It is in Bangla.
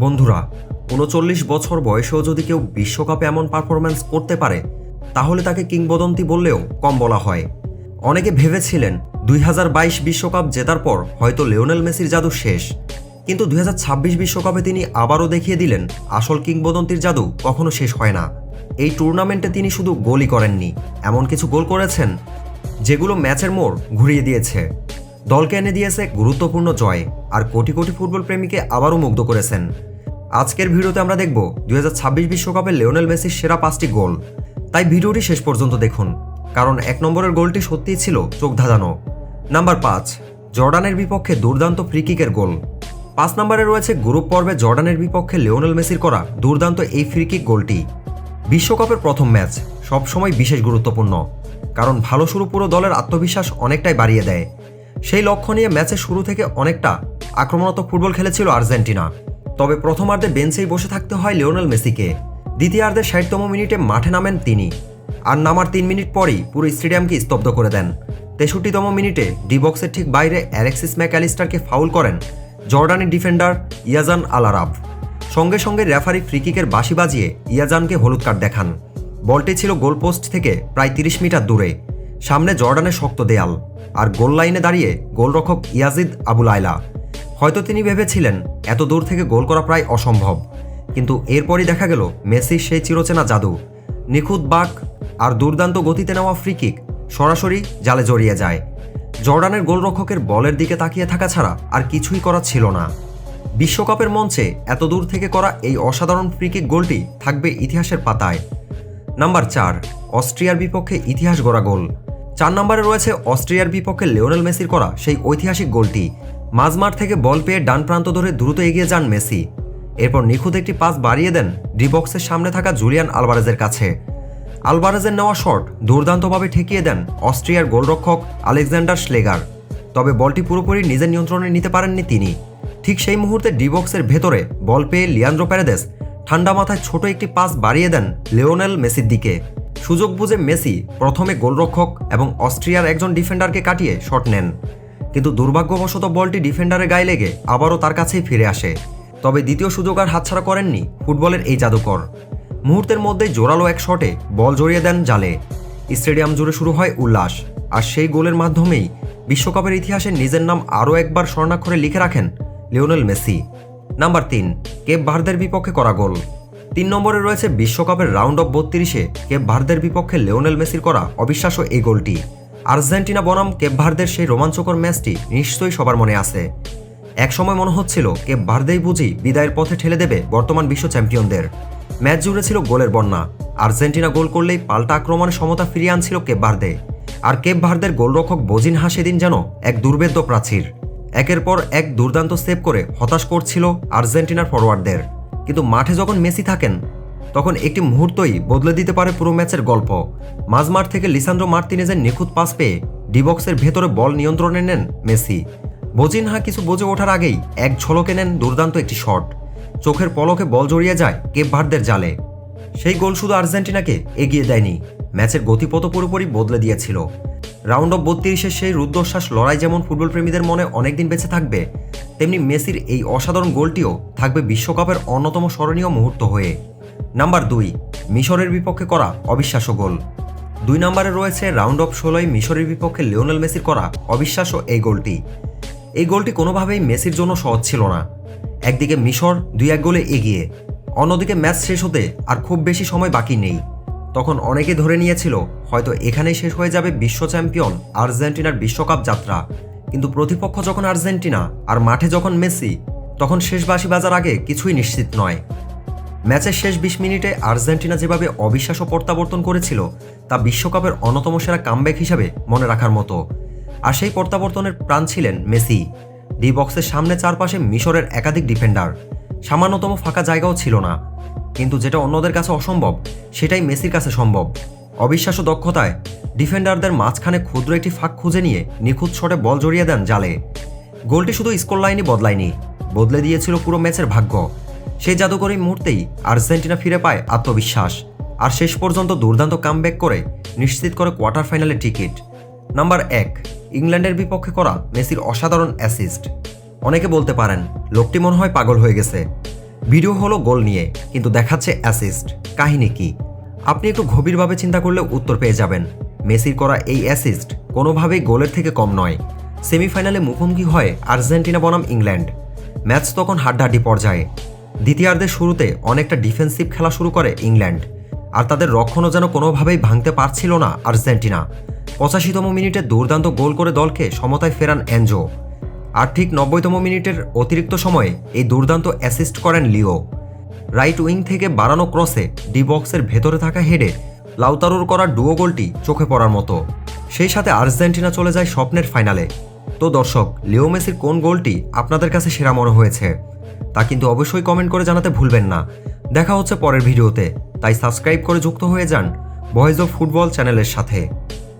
বন্ধুরা, ৩৯ বছর বয়সেও যদি কেউ বিশ্বকাপে এমন পারফরম্যান্স করতে পারে তাহলে তাকে কিংবদন্তি বললেও কম বলা হয়। অনেকে ভেবেছিলেন ২০২২ বিশ্বকাপ জেতার পর হয়তো লিওনেল মেসির জাদু শেষ, কিন্তু ২০২৬ বিশ্বকাপে তিনি আবারও দেখিয়ে দিলেন আসল কিংবদন্তির জাদু কখনো শেষ হয় না। এই টুর্নামেন্টে তিনি শুধু গোলই করেননি, এমন কিছু গোল করেছেন যেগুলো ম্যাচের মোড় ঘুরিয়ে দিয়েছে, দলকে এনে দিয়েছে গুরুত্বপূর্ণ জয়, আর কোটি কোটি ফুটবল প্রেমীকে আবারও মুগ্ধ করেছেন। আজকের ভিডিওতে আমরা দেখব ২০২৬ বিশ্বকাপে লিওনেল মেসির সেরা ৫টি গোল। তাই ভিডিওটি শেষ পর্যন্ত দেখুন, কারণ ১ নম্বরের গোলটি সত্যিই ছিল চোখ ধাঁধানো। নাম্বার ৫, জর্ডানের বিপক্ষে দুর্দান্ত ফ্রিকিকের গোল। ৫ নম্বরে রয়েছে গ্রুপ পর্বে জর্ডানের বিপক্ষে লিওনেল মেসির করা দুর্দান্ত এই ফ্রিকিক গোলটি। বিশ্বকাপের প্রথম ম্যাচ সবসময় বিশেষ গুরুত্বপূর্ণ, কারণ ভালো শুরু পুরো দলের আত্মবিশ্বাস অনেকটাই বাড়িয়ে দেয়। সেই লক্ষ্য নিয়ে ম্যাচের শুরু থেকে অনেকটা আক্রমণাত্মক ফুটবল খেলেছিল আর্জেন্টিনা। তবে প্রথমার্ধে বেঞ্চেই বসে থাকতে হয় লিওনেল মেসিকে। দ্বিতীয়ার্ধে ৬০তম মিনিটে মাঠে নামেন তিনি, আর নামার ৩ মিনিট পরই পুরো স্টেডিয়ামকে স্তব্ধ করে দেন। ৬৩তম মিনিটে ডি বক্সের ঠিক বাইরে অ্যালেক্সিস ম্যাকঅ্যালিস্টারকে ফাউল করেন জর্ডানের ডিফেন্ডার ইয়াজান আল আরাব। সঙ্গে সঙ্গে রেফারি ফ্রিকিকের বাঁশি বাজিয়ে ইয়াজানকে হলুদ কার্ড দেখান। বলটি ছিল গোলপোস্ট থেকে প্রায় ৩০ মিটার দূরে, সামনে জর্ডানের শক্ত দেয়াল, আর গোল লাইনে দাঁড়িয়ে গোলরক্ষক ইয়াজিদ আবু লায়লা। হয়তো তিনি ভেবেছিলেন এত দূর থেকে গোল করা প্রায় অসম্ভব, কিন্তু এরপরই দেখা গেল মেসির সেই চিরচেনা জাদু। নিখুঁত বাঁক আর দুর্দান্ত গতিতে নেওয়া ফ্রিকিক সরাসরি জালে জড়িয়ে যায়। জর্ডানের গোলরক্ষকের বলের দিকে তাকিয়ে থাকা ছাড়া আর কিছুই করা ছিল না। বিশ্বকাপের মঞ্চে এত দূর থেকে করা এই অসাধারণ ফ্রিকিক গোলটি থাকবে ইতিহাসের পাতায়। নাম্বার ৪, অস্ট্রিয়ার বিপক্ষে ইতিহাস গড়া গোল। ৪ নম্বরে রয়েছে অস্ট্রিয়ার বিপক্ষে লিওনেল মেসির করা সেই ঐতিহাসিক গোলটি। মাঝমাঠ থেকে বল পেয়ে ডান প্রান্ত ধরে দ্রুত এগিয়ে যান মেসি, এরপর নিখুঁত একটি পাস বাড়িয়ে দেন ডি বক্সের সামনে থাকা জুলিয়ান আলভারেজের কাছে। আলভারেজের নেওয়া শট দুর্দান্তভাবে ঠেকিয়ে দেন অস্ট্রিয়ার গোলরক্ষক আলেকজান্ডার শ্লেগার। তবে বলটি পুরোপুরি নিজের নিয়ন্ত্রণে নিতে পারেননি তিনি। ঠিক সেই মুহূর্তে ডি বক্সের ভেতরে বল পেয়ে লিয়ান্দ্রো প্যারেদেস ঠান্ডা মাথায় ছোট একটি পাস বাড়িয়ে দেন লিওনেল মেসির দিকে। সুযোগ বুঝে মেসি প্রথমে গোলরক্ষক এবং অস্ট্রিয়ার একজন ডিফেন্ডারকে কাটিয়ে শট নেন, কিন্তু দুর্ভাগ্যবশত বলটি ডিফেন্ডারের গায়ে লেগে আবারও তার কাছেই ফিরে আসে। তবে দ্বিতীয় সুযোগ আর হাতছাড়া করেননি ফুটবলের এই জাদুকর। মুহূর্তের মধ্যেই জোরালো এক শটে বল জড়িয়ে দেন জালে। স্টেডিয়াম জুড়ে শুরু হয় উল্লাস, আর সেই গোলের মাধ্যমেই বিশ্বকাপের ইতিহাসে নিজের নাম আরও একবার স্বর্ণাক্ষরে লিখে রাখেন লিওনেল মেসি। নাম্বার ৩, কেপ ভার্দের বিপক্ষে করা গোল। ৩ নম্বরে রয়েছে বিশ্বকাপের রাউন্ড অফ ৩২-এ কেপ ভার্দের বিপক্ষে লিওনেল মেসির করা অবিশ্বাস্য এই গোলটি। আর্জেন্টিনা বনাম কেপ ভার্দের সেই রোমাঞ্চকর ম্যাচটি নিশ্চয়ই সবার মনে আছে। একসময় মনে হচ্ছিল কেপ ভার্দেই বুঝি বিদায়ের পথে ঠেলে দেবে বর্তমান বিশ্ব চ্যাম্পিয়নদের। ম্যাচ জুড়ে ছিল গোলের বন্যা। আর্জেন্টিনা গোল করলেই পাল্টা আক্রমণে সমতা ফিরিয়ে আনছিল কেপ ভার্দে, আর কেপ ভার্দের গোলরক্ষক বজিনহা সেদিন যেন এক দুর্ভেদ্য প্রাচীর। একের পর এক দুর্দান্ত সেভ করে হতাশ করছিল আর্জেন্টিনার ফরোয়ার্ডদের। কিন্তু মাঠে যখন মেসি থাকেন তখন একটি মুহূর্তই বদলে দিতে পারে পুরো ম্যাচের গল্প। মাঝমাঠ থেকে লিসান্দ্রো মার্তিনেজের নিখুঁত পাস পেয়ে ডি বক্সের ভেতরে বল নিয়ন্ত্রণে নেন মেসি। বজিনহা কিছু বুঝে ওঠার আগেই এক ঝলকে নেন দুর্দান্ত একটি শট। চোখের পলকে বল জড়িয়ে যায় কেপ ভার্দের জালে। সেই গোল শুধু আর্জেন্টিনাকে এগিয়ে দেয়নি, ম্যাচের গতিপথ পুরোপুরি বদলে দিয়েছিল। রাউন্ড অফ ৩২-এর সেই রুদ্ধশ্বাস লড়াই যেমন ফুটবল প্রেমীদের মনে অনেকদিন বেঁচে থাকবে, তেমনি মেসির এই অসাধারণ গোলটিও থাকবে বিশ্বকাপের অন্যতম স্মরণীয় মুহূর্ত হয়ে। নাম্বার ২, মিশরের বিপক্ষে করা অবিশ্বাস্য গোল। ২ নম্বরে রয়েছে রাউন্ড অফ ১৬-য় মিশরের বিপক্ষে লিওনেল মেসির করা অবিশ্বাস্য এই গোলটি। এই গোলটি কোনোভাবেই মেসির জন্য সহজ ছিল না। একদিকে মিশর ২-১ গোলে এগিয়ে, অন্যদিকে ম্যাচ শেষ হতে আর খুব বেশি সময় বাকি নেই। তখন অনেকে ধরে নিয়েছিল হয়তো এখানেই শেষ হয়ে যাবে বিশ্ব চ্যাম্পিয়ন আর্জেন্টিনার বিশ্বকাপ যাত্রা। কিন্তু প্রতিপক্ষ যখন আর্জেন্টিনা আর মাঠে যখন মেসি, তখন শেষ বাঁশি বাজার আগে কিছুই নিশ্চিত নয়। ম্যাচের শেষ ২০ মিনিটে আর্জেন্টিনা যেভাবে অবিশ্বাস্য প্রত্যাবর্তন করেছিল তা বিশ্বকাপের অন্যতম সেরা কামব্যাক হিসাবে মনে রাখার মতো। আর সেই প্রত্যাবর্তনের প্রাণ ছিলেন মেসি। ডি বক্সের সামনে চারপাশে মিশরের একাধিক ডিফেন্ডার, সামান্যতম ফাঁকা জায়গাও ছিল না। কিন্তু যেটা অন্যদের কাছে অসম্ভব সেটাই মেসির কাছে সম্ভব। অবিশ্বাস্য দক্ষতায় ডিফেন্ডারদের মাঝখানে ক্ষুদ্র একটি ফাঁক খুঁজে নিয়ে নিখুঁত শটে বল জড়িয়ে দেন জালে। গোলটি শুধু স্কোর লাইনই বদলে দিয়েছিল পুরো ম্যাচের ভাগ্য। সেই জাদুকরী মুহূর্তেই আর্জেন্টিনা ফিরে পায় আত্মবিশ্বাস, আর শেষ পর্যন্ত দুর্দান্ত কামব্যাক করে নিশ্চিত করে কোয়ার্টার ফাইনালের টিকিট। নাম্বার ১, ইংল্যান্ডের বিপক্ষে করা মেসির অসাধারণ অ্যাসিস্ট। অনেকে বলতে পারেন লোকটি মনে হয় পাগল হয়ে গেছে, ভিডিও হলো গোল নিয়ে, কিন্তু দেখাচ্ছে অ্যাসিস্ট। কাহিনী কি? আপনি একটু গভীরভাবে চিন্তা করলে উত্তর পেয়ে যাবেন। মেসির করা এই অ্যাসিস্ট কোনোভাবেই গোলের থেকে কম নয়। সেমিফাইনালে মুখোমুখি হয় আর্জেন্টিনা বনাম ইংল্যান্ড। ম্যাচ তখন হাড্ডাহাড্ডি পর্যায়ে। দ্বিতীয়ার্ধের শুরুতে অনেকটা ডিফেন্সিভ খেলা শুরু করে ইংল্যান্ড, আর তাদের রক্ষণও যেন কোনোভাবেই ভাঙতে পারছিল না আর্জেন্টিনা। 85তম মিনিটে দুর্দান্ত গোল করে দলকে সমতায় ফেরান এনজো। আর ঠিক 90তম মিনিটের অতিরিক্ত সময়ে এই দুর্দান্ত অ্যাসিস্ট করেন লিও। রাইট উইং থেকে বাড়ানো ক্রসে ডি বক্সের ভেতরে থাকা হেডে লাউতারোর করা ডুও গোলটি চোখে পড়ার মতো। সেই সাথে আর্জেন্টিনা চলে যায় স্বপ্নের ফাইনালে। তো দর্শক, লিও মেসির কোন গোলটি আপনাদের কাছে সেরা মনে হয়েছে তা কিন্তু অবশ্যই কমেন্ট করে জানাতে ভুলবেন না। দেখা হচ্ছে পরের ভিডিওতে, তাই সাবস্ক্রাইব করে যুক্ত হয়ে যান ভয়েস অফ ফুটবল চ্যানেলের সাথে।